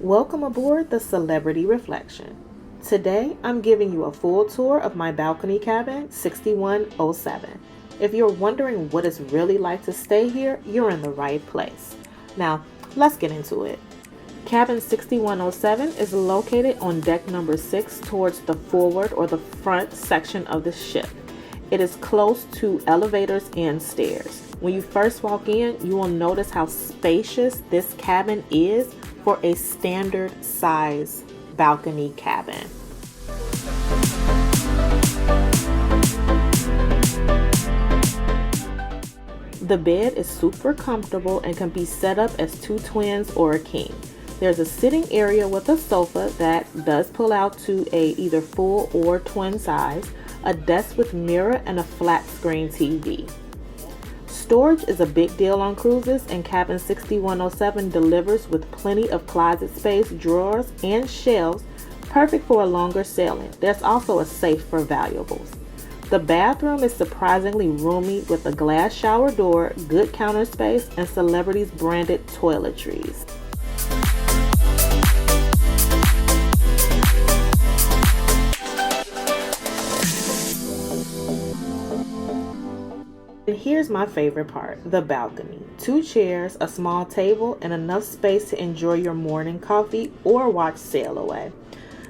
Welcome aboard the Celebrity Reflection. Today, I'm giving you a full tour of my balcony cabin, 6107. If you're wondering what it's really like to stay here, you're in the right place. Now, let's get into it. Cabin 6107 is located on deck number 6 towards the forward or the front section of the ship. It is close to elevators and stairs. When you first walk in, you will notice how spacious this cabin is for a standard size balcony cabin. The bed is super comfortable and can be set up as two twins or a king. There's a sitting area with a sofa that does pull out to a either full or twin size, a desk with mirror, and a flat screen TV. Storage is a big deal on cruises, and Cabin 6107 delivers with plenty of closet space, drawers, and shelves, perfect for a longer sailing. There's also a safe for valuables. The bathroom is surprisingly roomy with a glass shower door, good counter space, and Celebrities branded toiletries. And here's my favorite part, the balcony. 2 chairs, a small table, and enough space to enjoy your morning coffee or watch sail away.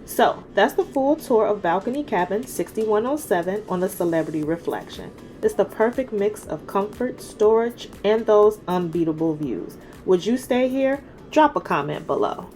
So that's the full tour of Balcony Cabin 6107 on the Celebrity Reflection. It's the perfect mix of comfort, storage, and those unbeatable views. Would you stay here? Drop a comment below.